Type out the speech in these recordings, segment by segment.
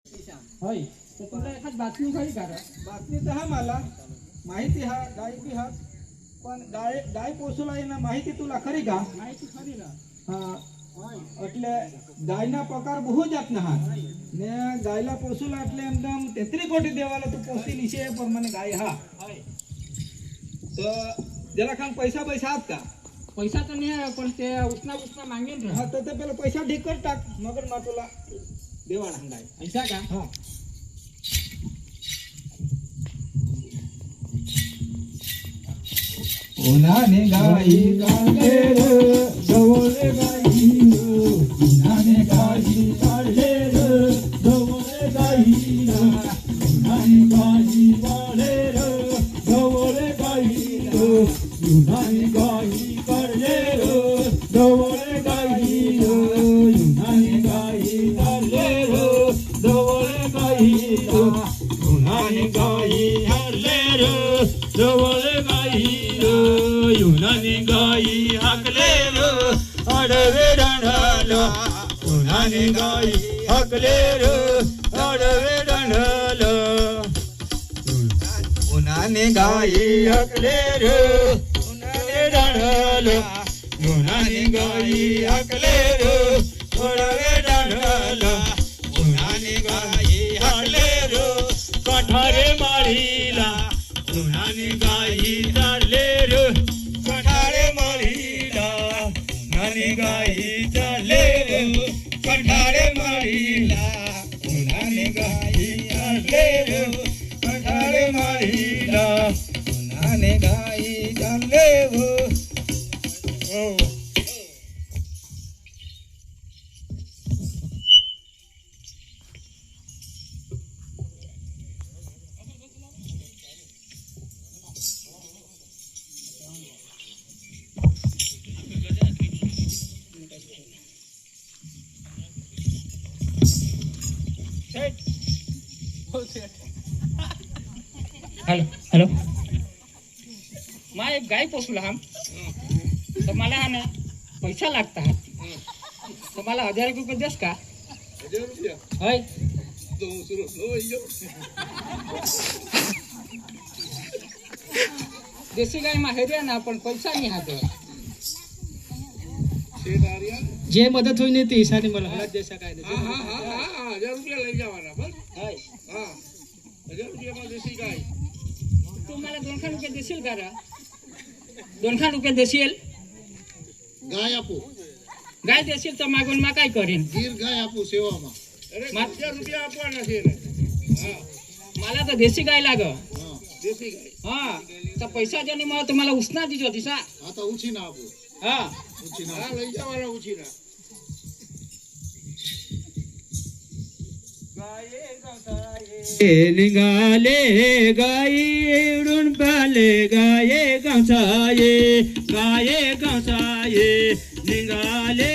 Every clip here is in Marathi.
होय तर तुला एखाद बातमी खरी का रे? बातमी तर हा मला माहिती हा गाय बी हा पण गाय गाय पोसला आहे ना माहिती तुला खरी का? माहिती खरी ना हा होय એટલે ગાયના પગાર બહુ જાતના હા ને ગાયલા પોસુલા એટલે એકદમ 33 કોટી દેવાला તો પોસતી નીચે પર મને ગાય હા होय તો જરા ખાન પૈસા પૈસા આપતા पैसा तर नाही आहे, पण ते उष्णा उष्णा मागेन रे હા તો તે પેલા પૈસા ઢીક कर टाक मगर मा तुला देवाना गाय ऐसा का हा ओनाने गाई काढले रे जवळ गाई ओनाने गाई काढले रे जवळ गाई ओनाने गाई काढले रे जवळ गाई ओनाने गाई काढले रे जवळ गाई ओनाने गाई काढले रे जवळ गाई ओनाने गाई काढले रे जवळ गाई युनानी गाई हाकले रो आडवे डांढाल उन्हाने गाई हाकले रो आडवे डांढाल उन्हाने गाई हाकले रो उन्हाने डांढाल उन्हाने गाई हाकले रो आडवे डांढाल उन्हाने गाई हाकले रो काठारे माळीला उन्हाने गाई चालले रो कठारे माळीला उन्हाने गाई चालले रो कठारे माळीला उन्हाने गाई चालले रो कठारे माळीला उन्हाने गाई चालले रो हॅलो हॅलो मा एक गाय पोसला हम तर मला हा ना पैसा लागता हा तर मला 1000 रुपये देस का? 1000 रुपया होय देशी गाय माहेरी आहे ना पण पैसा नाही हा तर जे मदत होईल ते हिसाने मला हळद देसा काय नाही 1000 रुपया लई जावाना बस होय हा 1000 रुपया मा देशी गाय तू मला 200 रुपये देशील का रे? 200 रुपये देशील? गाय आपू गाय देशील तर मागून मा काय करीन? गिर गाय आपू सेवा मा अरे मा- 1000 रुपया आपवाना છે હા मला तर देशी गाय लाग हा देशी गाय हा तर पैसा ज्याने मला तुम्हाला उष्णा दिजो दिसा आता उची ना आपू हा उची ना હા લઈ જવાના ઉછીના निघाले गाई एवढून पाले गाये गवसाये गाये गवसाये निघाले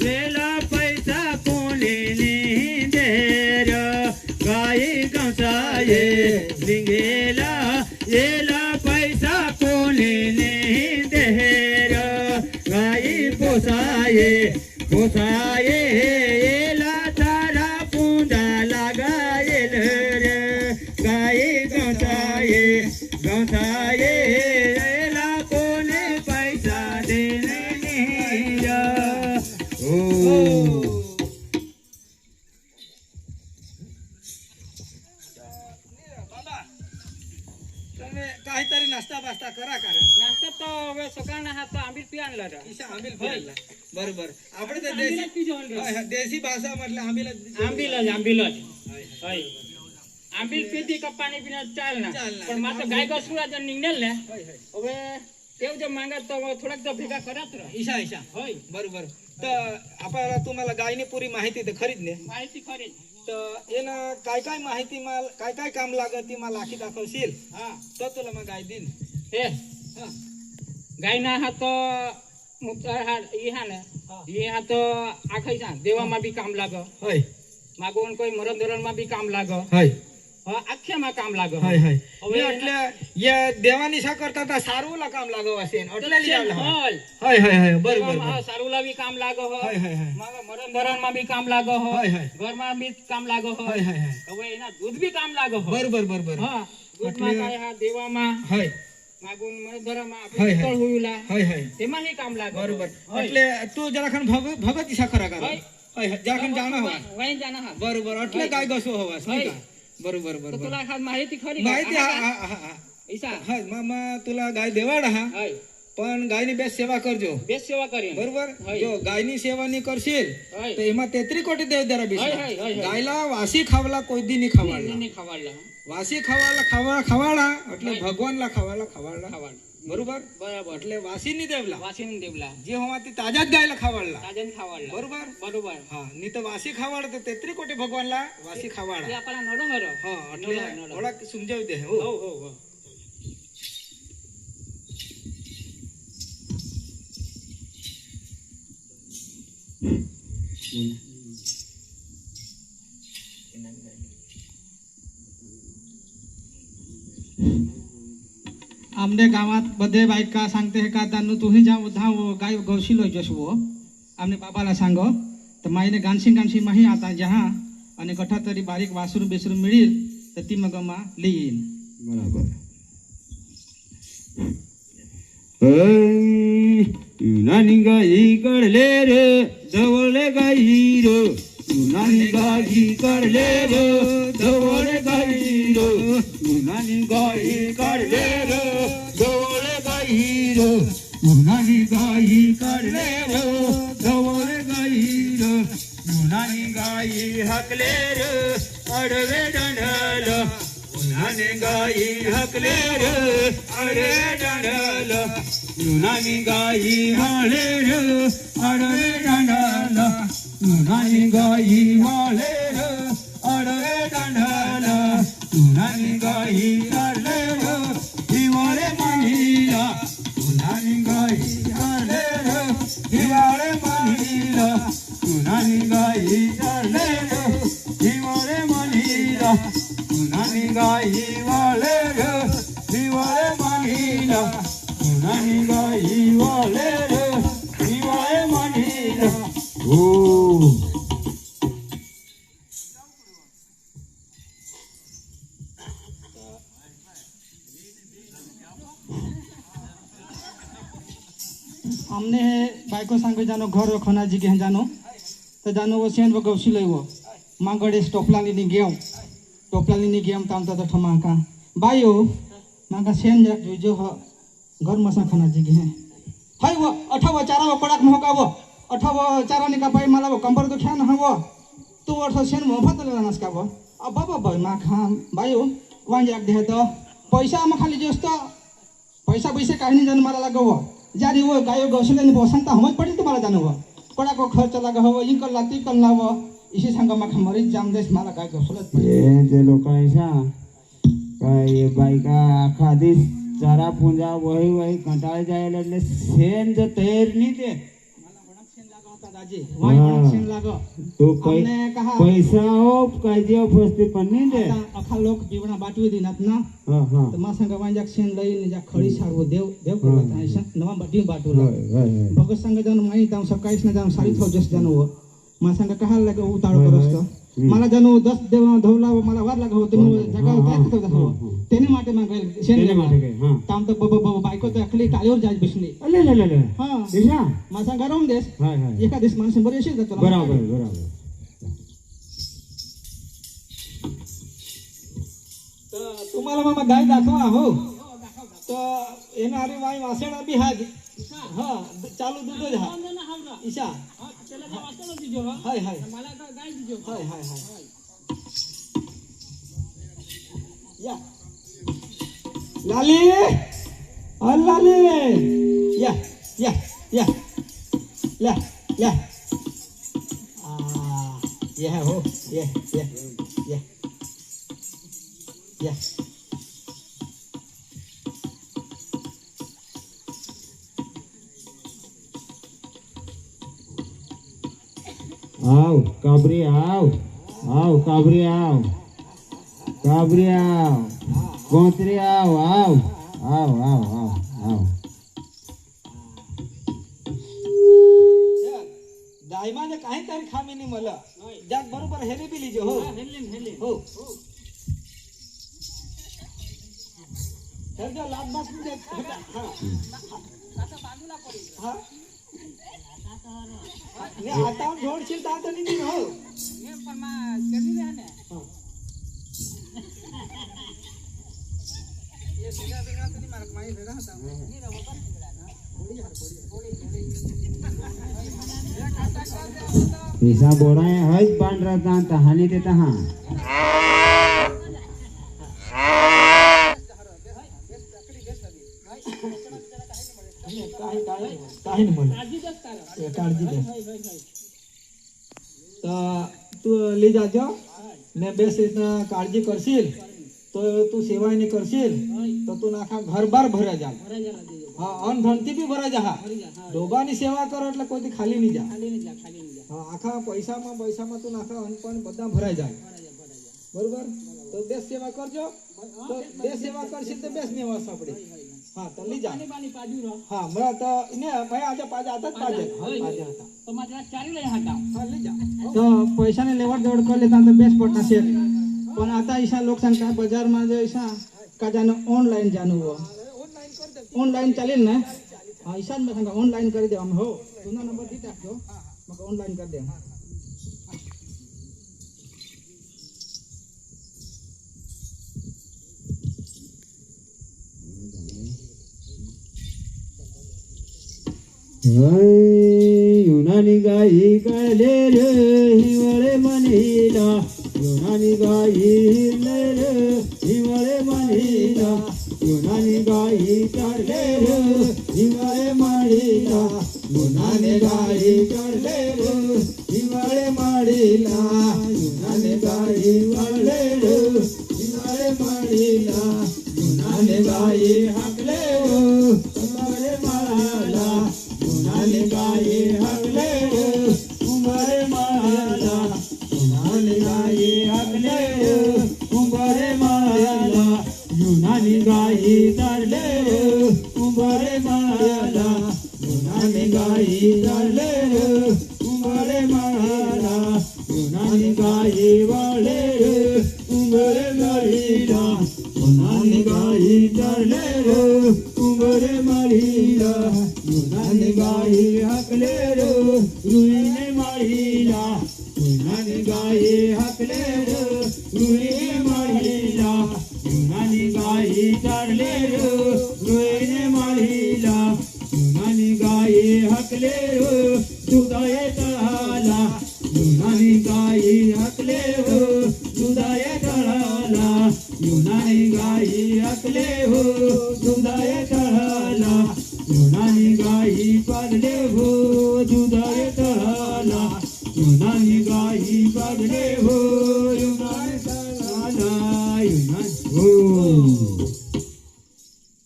वेला पैसा कोणी नाही देर गाये गवसाये निघेला येला पैसा कोणी नाही देर गाई पोसाये पोसाये येला तारा पुंडा लागायेल रे गाई गवसाये गवसाये येला कोणी पैसा देणे नाही ओ તમે કાहीतरी नाश्ता बास्ता करा कारण नाश्ता तो હવે સકાળના હાથ તો આંબીલ પી आणला रे ईशा आंबील फिरला बरोबर આપણે તો आंबील देशी पीजो आणलो होय, देशी भाषा म्हटलं आंबील आंबील होय आंबील पीती का पाणी पिना चाल ना चालना. पण मात्र गाय गसुरा जर निघनेल ना होय होय હવે તેવ જો માંગत તો થોડાક તો ભેગા કરત રે ईशा ईशा होय बरोबर तर आपण तुम्हाला गायनी पुरी माहिती तर खरीच ने माहिती खरी तर येणं काय काय माहिती मला काय काय काम लागत ती मला आखी दाखवशील हा तर तुला मग गाय दिन हे हा गाय ना हा तो मुक्तार हा ई हा ना ये हा तो आखै सा देवा मा भी काम लाग होय मागोन कोई मरण धरण मा भी काम लाग होय આખ્યામાં કામ લાગે હાય હાય હવે ને એટલે યે દેવાનિશા કરતા તા સારુંલા કામ લાગો હશે ને એટલે લઈ આવલા હાય હાય હાય હાય બરોબર સારુલા બી કામ લાગે હાય હાય હાય મરણ ધરણમાં બી કામ લાગે હાય હાય ઘરમાં બી કામ લાગે હાય હાય હાય હવે એના દૂધ બી કામ લાગે બરોબર બરોબર હા દૂધમાં કાંઈ હા દેવામાં હાય માગુન મરણ ધરણમાં હાય, હાય. આપણે હોયુલા હાય હાય તેમાં હી કામ લાગે બરોબર હાય. એટલે તું જરાખણ ભગત ઈશા ખરા કર હાય. હાય હાય જરાખણ જાણા હવા વહી જાના હા બરોબર એટલે હાય. ગાય ગસો હવા હાય. સ્મિકા બરોબર તો બરોબર તુલા ખાસ માહિતી ખરી માહિતી હા હા હા ઈશા હા મામા તુલા ગાય દેવાડા હા હાય પણ ગાયની બેસ સેવા કરજો બેસ સેવા કરી બરોબર હાય. જો ગાયની સેવા ની કરશીલ હાય. તો એમાં 33 કોટી દેવ દરા બીસ હાય, હાય, હાય, હાય. ગાયલા વાસી ખાવલા કોઈ દી ની ખાવાળા ની ખવાડલા વાસી ખાવાળા એટલે ભગવાનલા ખાવાળા બરોબર બરાબર એટલે વાસી ની દેવલા વાસીન દેવલા જે હોવાથી તાજા જ ગાયલા ખાવાળા તાજન ખાવાડલા બરોબર બરોબર હા ની તો વાસી ખાવાડ તો 33 કોટી ભગવાનલા વાસી એ ખાવાડા આપણા નડો હરો હા એટલે નડો. થોડાક સમજાવી દે હો હો હો હો आमने गावात बधे बायका सांगते हे का तांदूळ तुम्ही जा धाव गाय गवशिलो जसवो आमने बाबाला सांगो तर माईने गाणशी माही आता जहा आणि कठा तरी बारीक वासरू बेसरू मिळील तर ती मग मा लिहीन बराबर नानी गाई कडले रे जवळ गाई रो नानी गाई कडले रे जवळ गाई रो नानी गाई कडले रे जवळ गाई रो नानी गाई कडले रे जवळ गाई रो नानी गाई हकले रे अडवे दंडल नानी गाई हकले रे अडवे दंडल नानी गाई वाळे रे अडवे दंडल नानी गाई वाळे रे अडवे दंडल नानी गाई अडले रे हिवाळे मानीला नानी गाई अडले रे हिवाळे मानीला नानी गाई अडले रे हिवाळे मानीला नानी गाई वाळे रे हिवाळे मानीला नानी गाई वाळे रे हिवाळे मानीला ओ आमने हे बायको सांगे जानो घर खना जी के जानो तर जानो वो सेन वो गवशिलो वो मागडे टोपलानी नि गेम ताम तो ठमाका बायो मागा सेन जक जो ह घर मसा खना जी के हैं हाय वो अठावा चारा वो कड़क मोका वो अठावा चारा नि का पाई मला वो कंबर तो ख्यान ह वो तू अठो सेन मोफत ले नस का वो अब बाबा भाई मा खाम बायो वां जक दे तो पैसा म खाली जोस्तो पैसा पैसे काही जन मला लागो वो जारी वो गायो गौशल्याने वो सांगता हमज पडेल तुम्हाला जानो वो पडा को खर्च लागा हो इकल लाती कल ना वो इसे सांगा मा मरीच जाम देश मला गाय गौशलत पडे ते लोकांचा काय बायका आखा दिस चारा पुंजा वही कंटाळ जायला એટલે સેન જ તૈયાર નહીં તે मला वणक सेन लागा होता दाजी वाई वणक सेन लागो तो हमने कहा पैसा हो काय देव फसते पण नाही दे आता अखा लोक बिवणा बाटवी दिनात ना हा हा तर मा सांगा वांजाक सेन लई जा खडी सारवो देव देव करत आहे नवा बाटी बाटूला भगत सांगा जाऊन माई ताम सकाळीच ना जाऊन सारी थोजस जानो मा सांगा कहा लागे उताळो करस्तो मला जानो 10 देव धवला मला वार लागा होते जगा काय करतो हो तेने माटे मा गइल सेन ले माटे हां ताम तो बाबा बायको तो अखली टाळीवर जाय बसली अले ले ले ले हां दिशा मा सांगा रोम देश हाय हाय एका दिस माणसे बरे असेल जातो बरोबर बरोबर तर तुम्हाला मामा गाय दाखवा हो तर येणारी वाई वासेडा बी हाय हा चालू दूध हा ईशा हाय हाय मला गाय दिजो हाय हाय हाय या लाली लाली या या या ला ला ये है हो ये ये या आव काबरी आव काबरी आव काबरी आव गोंतरी आव आव आव आव आव आव दायमाने काहीतरी खामी नाही मला ज्यात बरोबर हेले बी लिजे हो हो हेल लाभ बास म्हणजे हा आता जोडशील तर आता नाही हो पैसा बोड़ा है हज बांध रहा था तहानी देता हाँ काही नाही मला काळजी दे तर तू ले जाजो ने बेस काळजी करशील तो तू सेवा नहीं करशील तो तू नाखा घर बार भरा जा हाँ अन धनती भी भरा जा डोबानी सेवा करो એટલે કોઈ खाली नहीं जा हाँ आखा पैसा में तू नाखा अन पण बदा भराय जा बरोबर तो देश सेवा करजो तो देश सेवा करशील तो बेस नेवा सापडे हाँ तो ली जा हाँ मैं तो ने मैं आज पाजा आता पाजा आता तो माझ्या चारी लय हाता हाँ ली जा तो पैसाने लेवड देवड कर लेता तो बेस्ट पडता शे पण आता ईशा लोकसंख्या बाजार में जो ईशा का जानो ऑनलाइन जानू हो ऑनलाइन चालेल ना हाँ ईशा में सांगा ऑनलाइन कर दे हम हो तुना नंबर दी टाकतो मग ऑनलाइन कर दे युनानी गाई कळले रे हिवळे म्हणीला युनानी गाई रे हिवळे म्हणीला युनानी गाई कळले रे हिवळे म्हणीला युनानी गाई कळले रे हिवळे म्हणीला युनानी गाई कळले रे हिवळे म्हणीला युनानी गाई हाकले रे हिवळे म्हणीला युनानी गाई हाकले रे उंबरे माला युनानी गाई हाकले रे उंबरे माला युनानी गाई तरले रे उंबरे माला युनानी गाई तरले रे उंबरे माला युनानी गाई वाळे रे उंबरे माळीला युनानी गाई तरले रे उंबरे माळीला युनानी गाई हाकले रे रुईने माळीला युनानी गाई हाकले रे रुईने माळीला युनानी गाई तरले रे रुईने माळीला युनानी गाई हाकले रे दुधाये तळाला युनानी गाई हाकले रे दुधाये तळाला युनानी गाई हाकले हो दुधाये तळाला युनानी गाई पाडले हो दुधाये तळाला युनानी गाई पाडले हो युनानी तळाला युनानी हो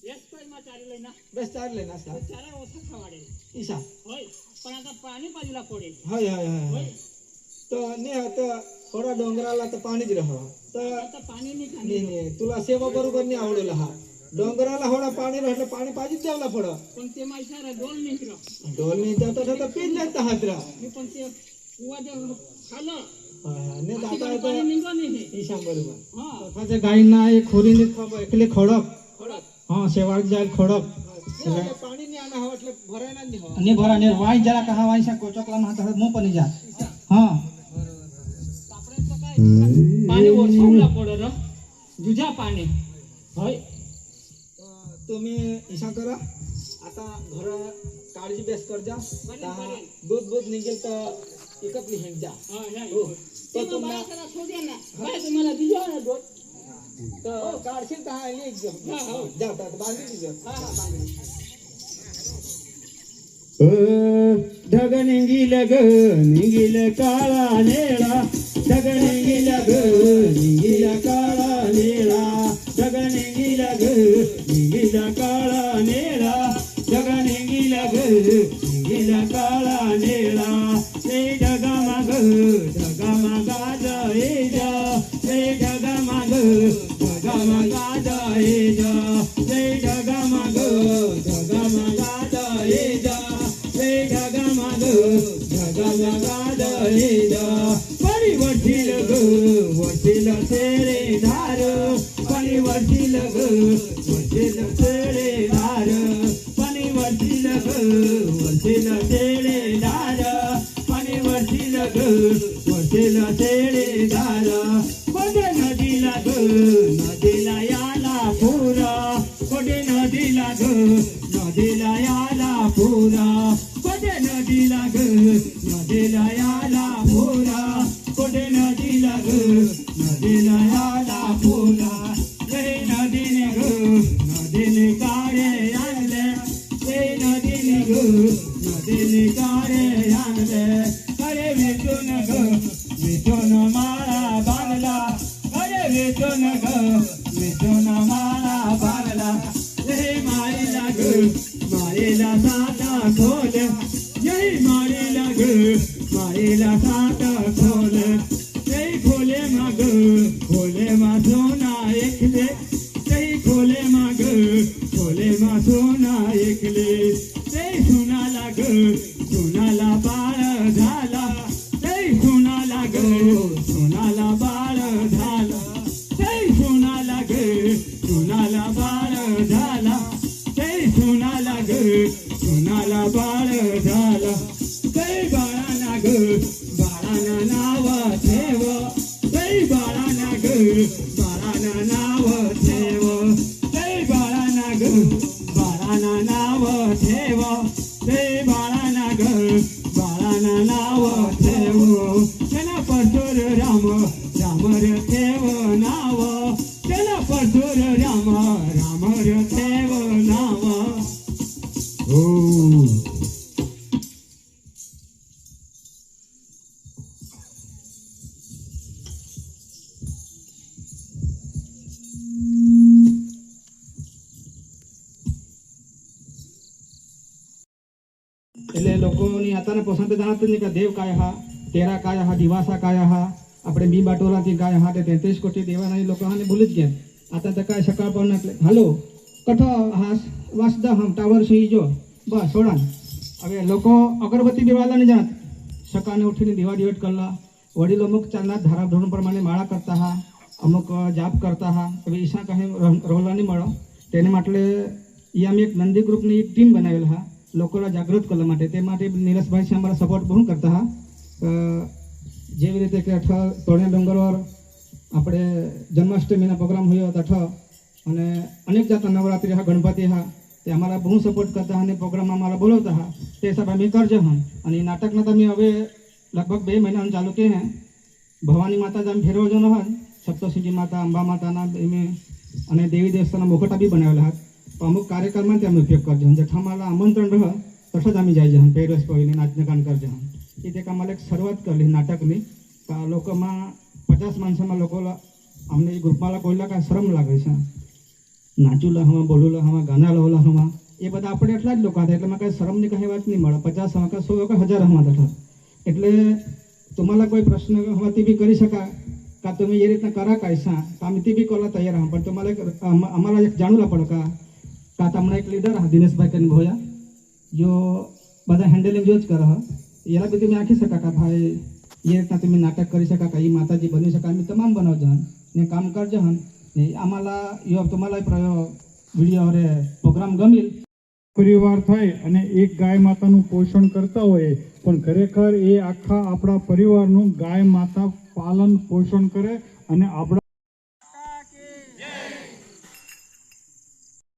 एक पण मा चारी लय ना बेस चालले ना सा चारा ओछा खवाडे ईशा होय पण आता पाणी बाजूला पडेल हाय हाय हाय तो ने आता थोडा डोंगराला तर पाणीच राहावा तर आता पाणी नाही खाली नाही तुला सेवा बरोबर नाही आवडेल हा डोंगराला होडा पाणी राहलं पाणी पाहिजे द्यावला पडं पण ते माझ्या डोल नाही फिरव डोल नाही तर तर पिल्ल्यात हात राहा मी पण ते कुवा जर खाल्लं ने तिकडे जाता पाणी येतं निघलं नाही हे ईशा बरोबर हा तथाच्या गायींना एक खोरीने एकले खडक खडक हाँ शेवाळ जाय खडक पाणी नाही आणा वाटलं भरायला नाही हो आणि भरा ने वाई जरा कहा वाई सा कोचकला माता मो पण जा हाँ कापडाचं काय पाणी ओछावला पडलं र जुजा पाणी होय तुम्ही ईशा करा आता घर काळजी बेस कर जा बरेल. दूध निघेल तर एकच हेंड द्या हा ह्या हो ते तर मग तुम्हाला मला करा सोडूया ना बाय तुम्हाला दिजो ना डोल तर काढशील तर हा एक घेऊ हा, हो. जा बांधली तुझं हा हा बांगडी ढग निघिल ग निघिल काळा नेळा ढग निघिल ग निघिल काळा नेळा ढग निघिल ग निघिल काळा नेळा ढग निघिल ग निघिल काळा नेळा ते ढगा माग जाय जा ते ढगा माग ढगामगा जय जय ढगामग ढगामगा जय जय ढगामग ढगामगा जय पाणी वरतील ग वरतील तेरे धार पाणी वरतील ग वरतील तेरे धार पाणी वरतील ग वरतील तेरे धार पाणी वरतील ग वरतील तेरे धार कोठे नदीला ग नदीला याला पुरा कोठे नदीला ग नदीला याला पुरा कोठे नदीला ग नदीला याला पुरा कोठे नदीला ग नदीला याला पुरा जय नदीने ग नदीने काळे आणले जय नदीने ग नदीने काळे आणले अरे विठून ग विठून माळा बांधला अरे विठून ग विठून माळा बांधला जय माळीला ग माळीला साता खोल जय माळीला ग माळीला साता खोल जय खोले माग खोले मा सोना एकले जय खोले माग खोले मा सोना एकले जय सुनाला ग सुनाला बाळ झाला जय सुनाला ग सुनाला बाळ झाला जय सुनाला ग सुनाला बाळ झाला जय सुनाला ग सुनाला बाळ झाला जय बाळाना ग बाळाना नाव ठेव जय बाळाना ग बाळाना नाव ठेव जय बाळाना ग बाळाना नाव ठेव जय बाळाना ग बाळाना नाव ठेव त्याला परशुर राम राम र ठेव नाव त्याला परशुर राम राम र ठेव नाव हो એટલે લોકોની આતાને પસંદ જાણતું નહીં કે દેવ काय हा तेरा काय हा दिवासा काय हा આપણે બી બાટોલાથી काय हा ते 33 कोटी देवाना लोकांनी भूलीच घ्या आता तर काय सकाळ पण हॅलो कठो हास वासदा हम टावर सी जो बस सोडा હવે લોકો અગરબત્તી દેવાલા નહીં જાત સકાળને ઉઠીને દીવા દિવેટ કરલા વડીલો અમુક ચાલના ધારા ધોરણ પ્રમાણે માળા કરતા હા અમુક જાપ કરતા હા હવે ઈશા કહે રોલા નહીં મળો તેને માટે એ અમે એક નંદી ગ્રુપની એક ટીમ બનાવેલ હા લોકોને જાગૃત કરવા માટે તે માટે નીરસભાઈ છે અમારા સપોર્ટ બહુ કરતા હા જેવી રીતે કે તોરણિયા ડુંગરवर આપણે જન્માષ્ટમીના પ્રોગ્રામ હોય અઠ અને અનેક જાતના નવરાત્રી હા ગણપતિ હા તે અમારા બહુ સપોર્ટ કરતા અને પ્રોગ્રામ અમારા બોલાવતા હા તે હિસાબ અમે કરજો હા અને એ નાટકના તમે હવે લગભગ 2 મહિના ચાલુ કે હે ભવાની માતા જામ ફેરવા જવાનો હા સપ્તશૃંગી માતા અંબા માતાના એમે અને દેવી દેવતાના મુખટા બી બનાવેલા હા તો અમુક કાર્યક્રમમાં તે અમે ઉપયોગ કરજો જેઠા અમારા આમંત્રણ રહ તઠ જ અમે જાય છે પેરવેશ પહેરીને નાચને ગાન કરજો એ તે અમારે એક શરૂઆત કરેલી નાટકની તો આ લોકોમાં 50 માણસોમાં લોકો અમને એ ગ્રુપમાં કોઈલા કાંઈ શરમ લાગે છે નાચુલા હવા બોલુલા હવા ગાના લોલા હવા એ બધા આપણે એટલા જ લોકો હતા એટલે કાંઈ શરમની કાંઈ વાત નહીં મળે 50 હવા કે 100 કે 1000 હવા તઠ એટલે तुम्हाला कोई प्रश्न हवा ते बी करी शका का तुम्ही ये रीतना करा कायसा तर आम्ही ते बी करायला तयार आहोत पण तुम्हाला आम्हाला एक जाणूला पड का તમને એક લીડર હા દિનેશભાઈ કરીને ભોયા જો બધા હેન્ડલિંગ જો જ કરે હ એલા બી તમે આખી શકા કા ભાઈ એ રીતના તમે નાટક કરી શકા કા એ માતાજી બની શકા અમે તમામ બનાવજો ને કામ કરજો ને આમાલા યો તમારા વિડીયો અરે પ્રોગ્રામ ગમેલ પરિવાર થાય અને એક ગાય માતાનું પોષણ કરતા હોય પણ ખરેખર એ આખા આપણા પરિવારનું ગાય માતા પાલન પોષણ કરે અને આપણા